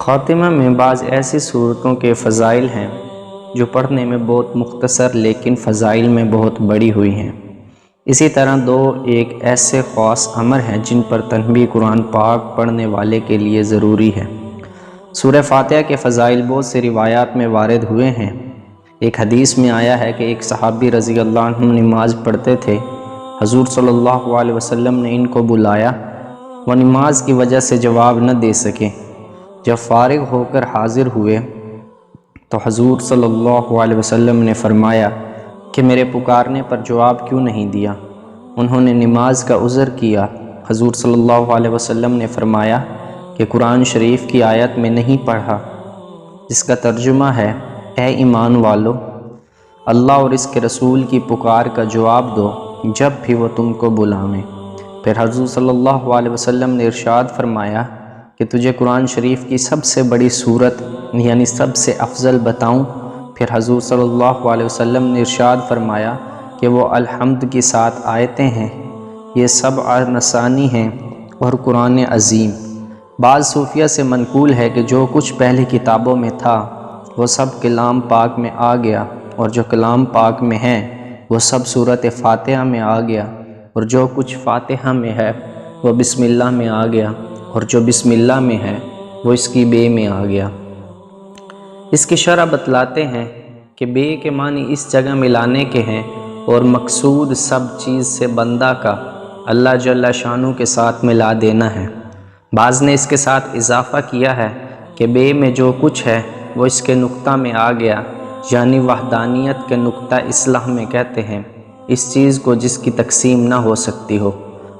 خاتمہ میں بعض ایسی صورتوں کے فضائل ہیں جو پڑھنے میں بہت مختصر لیکن فضائل میں بہت بڑی ہوئی ہیں۔ اسی طرح ایک ایسے خاص امر ہیں جن پر تنبیہ قرآن پاک پڑھنے والے کے لیے ضروری ہے۔ سورہ فاتحہ کے فضائل بہت سے روایات میں وارد ہوئے ہیں۔ ایک حدیث میں آیا ہے کہ ایک صحابی رضی اللہ عنہ نماز پڑھتے تھے، حضور صلی اللہ علیہ وسلم نے ان کو بلایا، وہ نماز کی وجہ سے جواب نہ دے سکے۔ جب فارغ ہو کر حاضر ہوئے تو حضور صلی اللہ علیہ وسلم نے فرمایا کہ میرے پکارنے پر جواب کیوں نہیں دیا؟ انہوں نے نماز کا عذر کیا۔ حضور صلی اللہ علیہ وسلم نے فرمایا کہ قرآن شریف کی آیت میں نہیں پڑھا، جس کا ترجمہ ہے اے ایمان والو، اللہ اور اس کے رسول کی پکار کا جواب دو جب بھی وہ تم کو بلاویں۔ پھر حضور صلی اللہ علیہ وسلم نے ارشاد فرمایا کہ تجھے قرآن شریف کی سب سے بڑی صورت یعنی سب سے افضل بتاؤں؟ پھر حضور صلی اللہ علیہ وسلم نے ارشاد فرمایا کہ وہ الحمد کی 7 آیتیں ہیں، یہ 7 مثانی ہیں اور قرآن عظیم۔ بعض صوفیہ سے منقول ہے کہ جو کچھ پہلی کتابوں میں تھا وہ سب کلام پاک میں آ گیا، اور جو کلام پاک میں ہے وہ سب سورۃ فاتحہ میں آ گیا، اور جو کچھ فاتحہ میں ہے وہ بسم اللہ میں آ گیا، اور جو بسم اللہ میں ہے وہ اس کی بے میں آ گیا۔ اس کی شرح بتلاتے ہیں کہ بے کے معنی اس جگہ ملانے کے ہیں، اور مقصود سب چیز سے بندہ کا اللہ جل شانہ کے ساتھ ملا دینا ہے۔ بعض نے اس کے ساتھ اضافہ کیا ہے کہ بے میں جو کچھ ہے وہ اس کے نقطہ میں آ گیا، یعنی وحدانیت کے نقطہ اصلاح میں کہتے ہیں اس چیز کو جس کی تقسیم نہ ہو سکتی ہو۔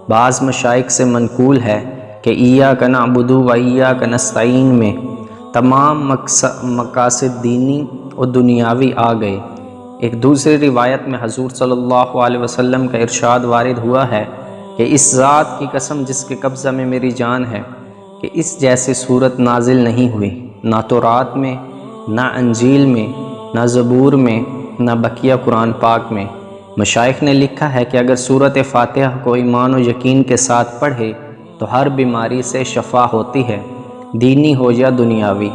بعض مشائخ سے منقول ہے کہ ایاک نعبد و ایاک نستعین میں تمام مقاصد دینی اور دنیاوی آ گئے۔ ایک دوسری روایت میں حضور صلی اللہ علیہ وسلم کا ارشاد وارد ہوا ہے کہ اس ذات کی قسم جس کے قبضہ میں میری جان ہے کہ اس جیسی صورت نازل نہیں ہوئی، نہ تورات میں، نہ انجیل میں، نہ زبور میں، نہ بقیہ قرآن پاک میں۔ مشائخ نے لکھا ہے کہ اگر سورۃ فاتحہ کو ایمان و یقین کے ساتھ پڑھے تو ہر بیماری سے شفا ہوتی ہے، دینی ہو یا دنیاوی،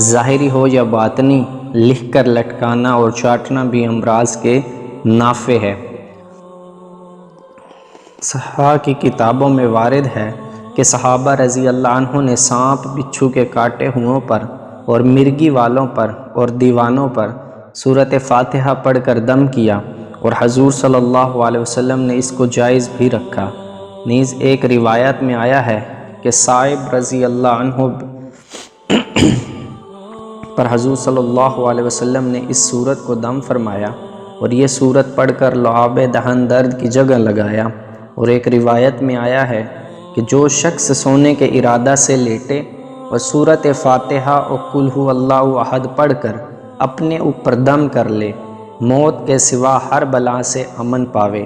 ظاہری ہو یا باطنی۔ لکھ کر لٹکانا اور چاٹنا بھی امراض کے نافع ہے۔ صحاح کی کتابوں میں وارد ہے کہ صحابہ رضی اللہ عنہ نے سانپ بچھو کے کاٹے ہوں پر اور مرگی والوں پر اور دیوانوں پر سورۃ فاتحہ پڑھ کر دم کیا، اور حضور صلی اللہ علیہ وسلم نے اس کو جائز بھی رکھا۔ نیز ایک روایت میں آیا ہے کہ صائب رضی اللہ عنہ پر حضور صلی اللہ علیہ وسلم نے اس سورت کو دم فرمایا اور یہ سورت پڑھ کر لعاب دہن درد کی جگہ لگایا۔ اور ایک روایت میں آیا ہے کہ جو شخص سونے کے ارادہ سے لیٹے اور سورۃ فاتحہ اور قل ھو اللہ احد پڑھ کر اپنے اوپر دم کر لے، موت کے سوا ہر بلا سے امن پاوے۔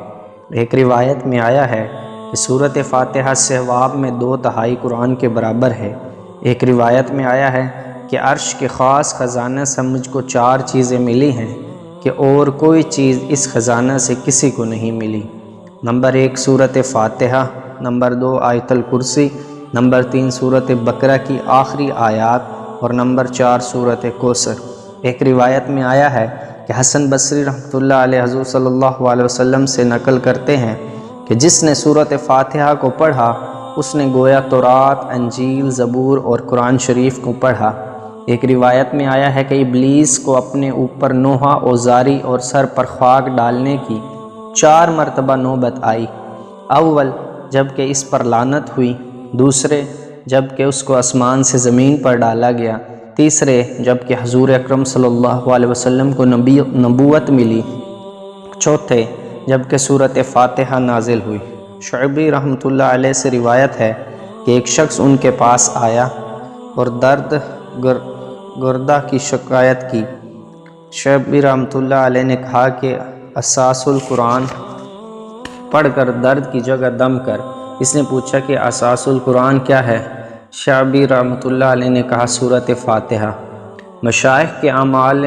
ایک روایت میں آیا ہے کہ سورۃ فاتحہ ثواب میں 2/3 قرآن کے برابر ہے۔ ایک روایت میں آیا ہے کہ عرش کے خاص خزانہ سے مجھ کو 4 چیزیں ملی ہیں کہ اور کوئی چیز اس خزانہ سے کسی کو نہیں ملی۔ نمبر 1 سورۃ فاتحہ، نمبر 2 آیت الکرسی، نمبر 3 سورۃ بقرہ کی آخری آیات، اور نمبر 4 سورۃ کوثر۔ ایک روایت میں آیا ہے کہ حسن بصری رحمۃ اللہ علیہ حضور صلی اللہ علیہ وسلم سے نقل کرتے ہیں کہ جس نے سورۃ فاتحہ کو پڑھا اس نے گویا تورات، انجیل، زبور اور قرآن شریف کو پڑھا۔ ایک روایت میں آیا ہے کہ ابلیس کو اپنے اوپر نوحہ اوزاری اور سر پر خاک ڈالنے کی 4 مرتبہ نوبت آئی۔ اول جب کہ اس پر لعنت ہوئی، دوسرے جب کہ اس کو آسمان سے زمین پر ڈالا گیا، تیسرے جب کہ حضور اکرم صلی اللہ علیہ وسلم کو نبوت ملی، چوتھے جب کہ سورۃ فاتحہ نازل ہوئی۔ شعبی رحمۃ اللہ علیہ سے روایت ہے کہ ایک شخص ان کے پاس آیا اور درد گردہ کی شکایت کی۔ شعبی رحمۃ اللہ علیہ نے کہا کہ اساس القرآن پڑھ کر درد کی جگہ دم کر۔ اس نے پوچھا کہ اساس القرآن کیا ہے؟ شعبی رحمۃ اللہ علیہ نے کہا سورۃ فاتحہ۔ مشائخ کے اعمال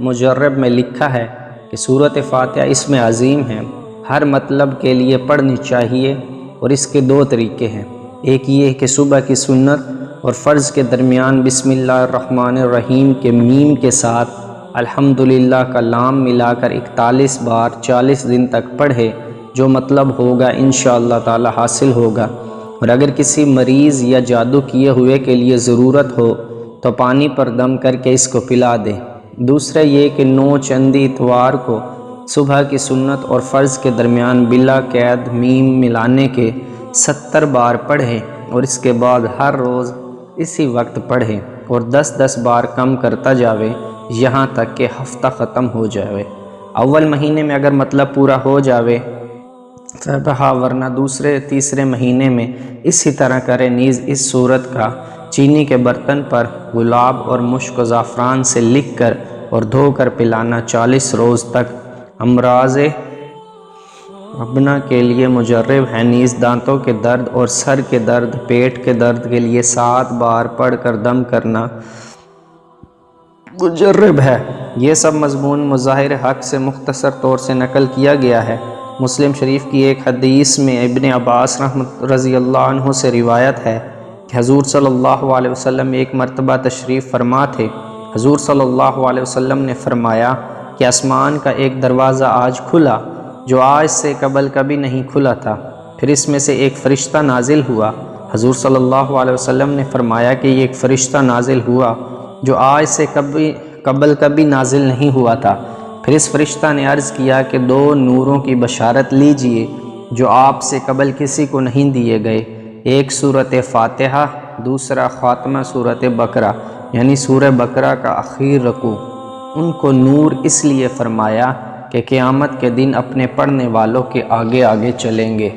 مجرب میں لکھا ہے کہ سورۃ فاتحہ اسم عظیم ہے، ہر مطلب کے لیے پڑھنی چاہیے، اور اس کے 2 طریقے ہیں۔ ایک یہ کہ صبح کی سنت اور فرض کے درمیان بسم اللہ الرحمن الرحیم کے میم کے ساتھ الحمدللہ کا لام ملا کر 41 بار 40 دن تک پڑھے، جو مطلب ہوگا انشاءاللہ تعالی حاصل ہوگا۔ اور اگر کسی مریض یا جادو کیے ہوئے کے لیے ضرورت ہو تو پانی پر دم کر کے اس کو پلا دے۔ دوسرا یہ کہ 9 چندی اتوار کو صبح کی سنت اور فرض کے درمیان بلا قید میم ملانے کے 70 بار پڑھیں، اور اس کے بعد ہر روز اسی وقت پڑھیں اور 10 بار کم کرتا جاوے یہاں تک کہ ہفتہ ختم ہو جاوے۔ اول مہینے میں اگر مطلب پورا ہو جاوے ورنہ دوسرے تیسرے مہینے میں اسی طرح کرے۔ نیز اس صورت کا چینی کے برتن پر گلاب اور مشک و زعفران سے لکھ کر اور دھو کر پلانا 40 روز تک امراض ابنا کے لیے مجرب ہے۔ نیز دانتوں کے درد اور سر کے درد، پیٹ کے درد کے لیے 7 بار پڑھ کر دم کرنا مجرب ہے۔ یہ سب مضمون مظاہر حق سے مختصر طور سے نقل کیا گیا ہے۔ مسلم شریف کی ایک حدیث میں ابن عباس رضی اللہ عنہ سے روایت ہے کہ حضور صلی اللہ علیہ وسلم ایک مرتبہ تشریف فرما تھے۔ حضور صلی اللہ علیہ وسلم نے فرمایا کہ آسمان کا ایک دروازہ آج کھلا جو آج سے قبل کبھی نہیں کھلا تھا، پھر اس میں سے ایک فرشتہ نازل ہوا۔ حضور صلی اللہ علیہ وسلم نے فرمایا کہ یہ ایک فرشتہ نازل ہوا جو آج سے قبل کبھی نازل نہیں ہوا تھا۔ پھر اس فرشتہ نے عرض کیا کہ 2 نوروں کی بشارت لیجئے جو آپ سے قبل کسی کو نہیں دیے گئے، ایک سورۃ فاتحہ، دوسرا خاتمہ سورۃ بقرہ یعنی سورہ بقرہ کا آخری رکوع۔ ان کو نور اس لیے فرمایا کہ قیامت کے دن اپنے پڑھنے والوں کے آگے آگے چلیں گے۔